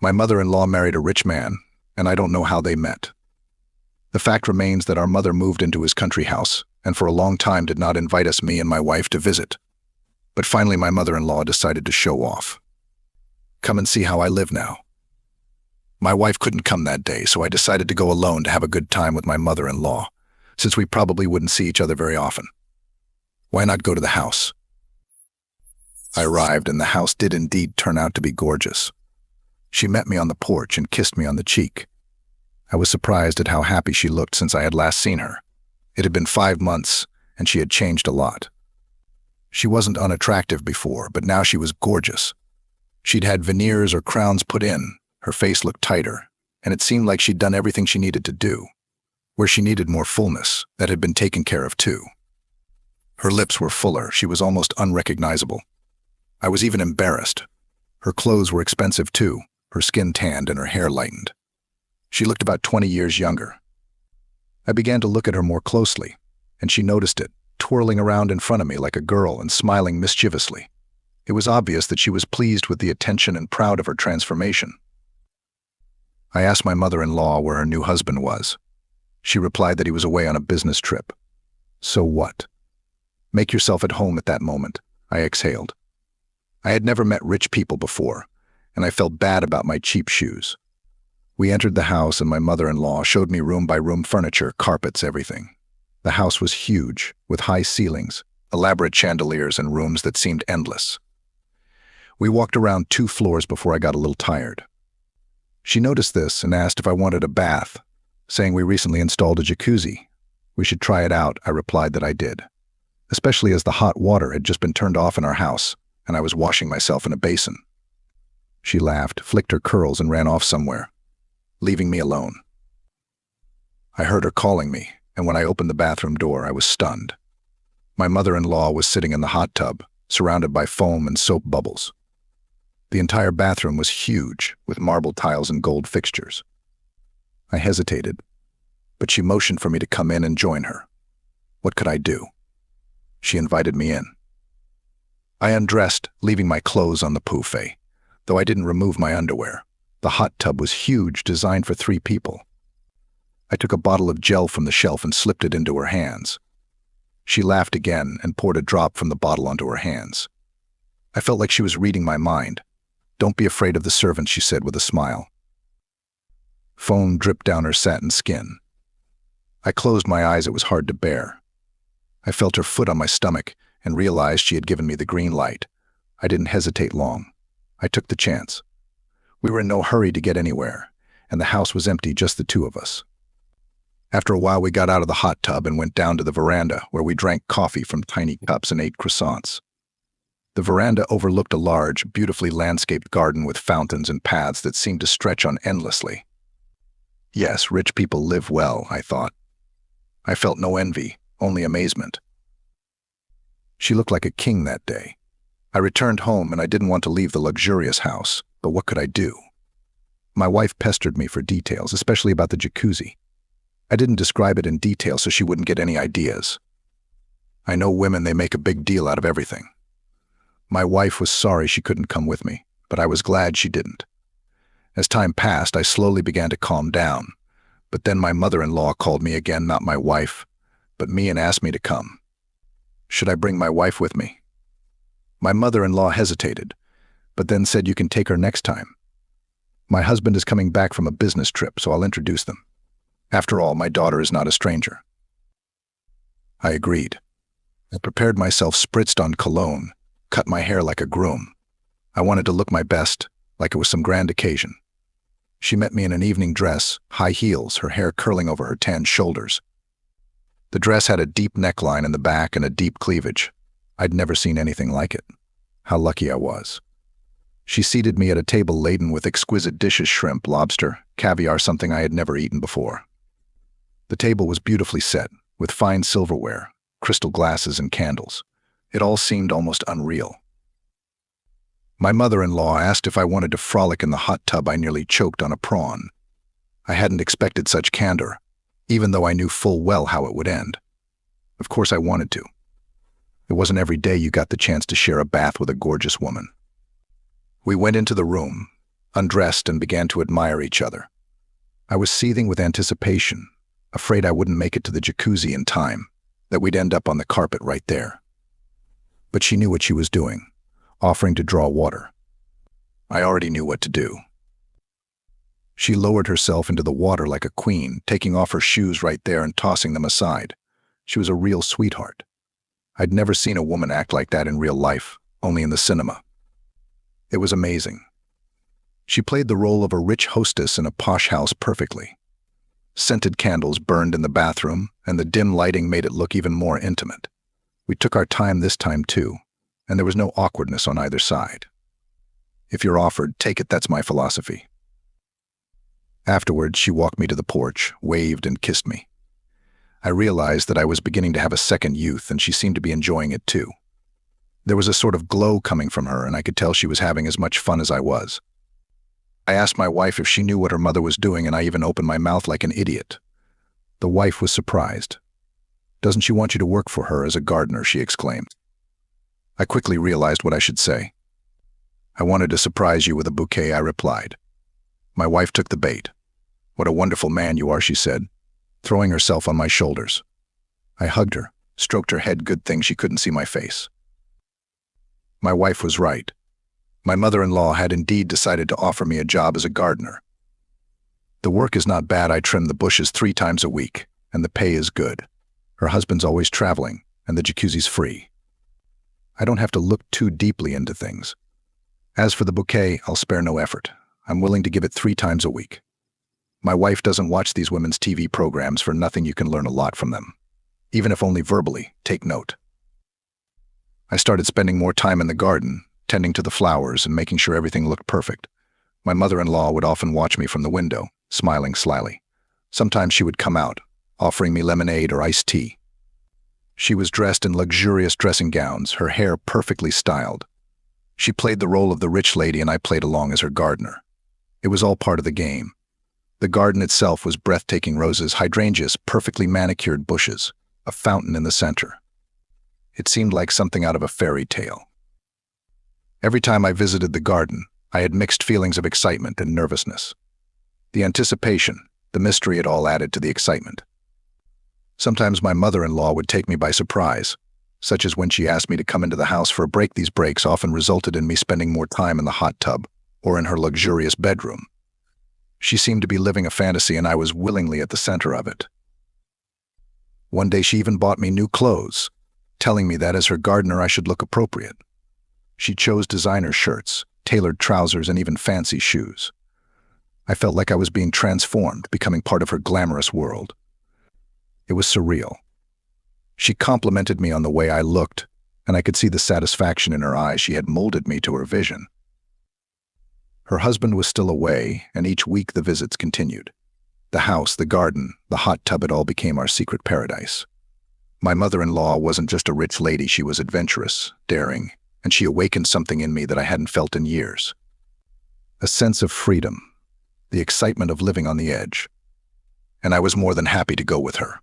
My mother-in-law married a rich man, and I don't know how they met. The fact remains that our mother moved into his country house, and for a long time did not invite us, me and my wife, to visit. But finally my mother-in-law decided to show off. Come and see how I live now. My wife couldn't come that day, so I decided to go alone to have a good time with my mother-in-law, since we probably wouldn't see each other very often. Why not go to the house? I arrived, and the house did indeed turn out to be gorgeous. She met me on the porch and kissed me on the cheek. I was surprised at how happy she looked since I had last seen her. It had been 5 months, and she had changed a lot. She wasn't unattractive before, but now she was gorgeous. She'd had veneers or crowns put in, her face looked tighter, and it seemed like she'd done everything she needed to do. Where she needed more fullness, that had been taken care of too. Her lips were fuller, she was almost unrecognizable. I was even embarrassed. Her clothes were expensive too, her skin tanned and her hair lightened. She looked about 20 years younger. I began to look at her more closely, and she noticed it, twirling around in front of me like a girl and smiling mischievously. It was obvious that she was pleased with the attention and proud of her transformation. I asked my mother-in-law where her new husband was. She replied that he was away on a business trip. So what? Make yourself at home at that moment, I exhaled. I had never met rich people before, and I felt bad about my cheap shoes. We entered the house, and my mother-in-law showed me room-by-room furniture, carpets, everything. The house was huge, with high ceilings, elaborate chandeliers, and rooms that seemed endless. We walked around 2 floors before I got a little tired. She noticed this and asked if I wanted a bath, saying we recently installed a jacuzzi. We should try it out, I replied that I did, especially as the hot water had just been turned off in our house, and I was washing myself in a basin. She laughed, flicked her curls, and ran off somewhere, leaving me alone. I heard her calling me, and when I opened the bathroom door, I was stunned. My mother-in-law was sitting in the hot tub, surrounded by foam and soap bubbles. The entire bathroom was huge, with marble tiles and gold fixtures. I hesitated, but she motioned for me to come in and join her. What could I do? She invited me in. I undressed, leaving my clothes on the buffet, though I didn't remove my underwear. The hot tub was huge, designed for 3 people. I took a bottle of gel from the shelf and slipped it into her hands. She laughed again and poured a drop from the bottle onto her hands. I felt like she was reading my mind. "Don't be afraid of the servants," she said with a smile. Foam dripped down her satin skin. I closed my eyes. It was hard to bear. I felt her foot on my stomach and realized she had given me the green light. I didn't hesitate long. I took the chance. We were in no hurry to get anywhere, and the house was empty, just the 2 of us. After a while, we got out of the hot tub and went down to the veranda, where we drank coffee from tiny cups and ate croissants. The veranda overlooked a large, beautifully landscaped garden with fountains and paths that seemed to stretch on endlessly. Yes, rich people live well, I thought. I felt no envy, only amazement. She looked like a king that day. I returned home, and I didn't want to leave the luxurious house, but what could I do? My wife pestered me for details, especially about the jacuzzi. I didn't describe it in detail so she wouldn't get any ideas. I know women, they make a big deal out of everything. My wife was sorry she couldn't come with me, but I was glad she didn't. As time passed, I slowly began to calm down, but then my mother-in-law called me again, not my wife, but me, and asked me to come. Should I bring my wife with me? My mother-in-law hesitated, but then said, "You can take her next time. My husband is coming back from a business trip, so I'll introduce them. After all, my daughter is not a stranger." I agreed. I prepared myself, spritzed on cologne, cut my hair like a groom. I wanted to look my best, like it was some grand occasion. She met me in an evening dress, high heels, her hair curling over her tanned shoulders. The dress had a deep neckline in the back and a deep cleavage. I'd never seen anything like it. How lucky I was. She seated me at a table laden with exquisite dishes: shrimp, lobster, caviar, something I had never eaten before. The table was beautifully set, with fine silverware, crystal glasses, and candles. It all seemed almost unreal. My mother-in-law asked if I wanted to frolic in the hot tub. I nearly choked on a prawn. I hadn't expected such candor, even though I knew full well how it would end. Of course I wanted to. It wasn't every day you got the chance to share a bath with a gorgeous woman. We went into the room, undressed, and began to admire each other. I was seething with anticipation, afraid I wouldn't make it to the jacuzzi in time, that we'd end up on the carpet right there. But she knew what she was doing, offering to draw water. I already knew what to do. She lowered herself into the water like a queen, taking off her shoes right there and tossing them aside. She was a real sweetheart. I'd never seen a woman act like that in real life, only in the cinema. It was amazing. She played the role of a rich hostess in a posh house perfectly. Scented candles burned in the bathroom, and the dim lighting made it look even more intimate. We took our time this time too, and there was no awkwardness on either side. If you're offered, take it, that's my philosophy. Afterwards, she walked me to the porch, waved, and kissed me. I realized that I was beginning to have a second youth, and she seemed to be enjoying it too. There was a sort of glow coming from her, and I could tell she was having as much fun as I was. I asked my wife if she knew what her mother was doing, and I even opened my mouth like an idiot. The wife was surprised. "Doesn't she want you to work for her as a gardener?" she exclaimed. I quickly realized what I should say. "I wanted to surprise you with a bouquet," I replied. My wife took the bait. "What a wonderful man you are," she said, throwing herself on my shoulders. I hugged her, stroked her head. Good thing she couldn't see my face. My wife was right. My mother-in-law had indeed decided to offer me a job as a gardener. The work is not bad. I trim the bushes 3 times a week, and the pay is good. Her husband's always traveling, and the jacuzzi's free. I don't have to look too deeply into things. As for the bouquet, I'll spare no effort. I'm willing to give it 3 times a week. My wife doesn't watch these women's TV programs for nothing. You can learn a lot from them. Even if only verbally, take note. I started spending more time in the garden, tending to the flowers and making sure everything looked perfect. My mother-in-law would often watch me from the window, smiling slyly. Sometimes she would come out, offering me lemonade or iced tea. She was dressed in luxurious dressing gowns, her hair perfectly styled. She played the role of the rich lady, and I played along as her gardener. It was all part of the game. The garden itself was breathtaking: roses, hydrangeas, perfectly manicured bushes, a fountain in the center. It seemed like something out of a fairy tale. Every time I visited the garden, I had mixed feelings of excitement and nervousness. The anticipation, the mystery, it all added to the excitement. Sometimes my mother-in-law would take me by surprise, such as when she asked me to come into the house for a break. These breaks often resulted in me spending more time in the hot tub or in her luxurious bedroom. She seemed to be living a fantasy, and I was willingly at the center of it. One day she even bought me new clothes, telling me that as her gardener I should look appropriate. She chose designer shirts, tailored trousers, and even fancy shoes. I felt like I was being transformed, becoming part of her glamorous world. It was surreal. She complimented me on the way I looked, and I could see the satisfaction in her eyes. She had molded me to her vision. Her husband was still away, and each week the visits continued. The house, the garden, the hot tub, it all became our secret paradise. My mother-in-law wasn't just a rich lady. She was adventurous, daring, and she awakened something in me that I hadn't felt in years. A sense of freedom, the excitement of living on the edge. And I was more than happy to go with her.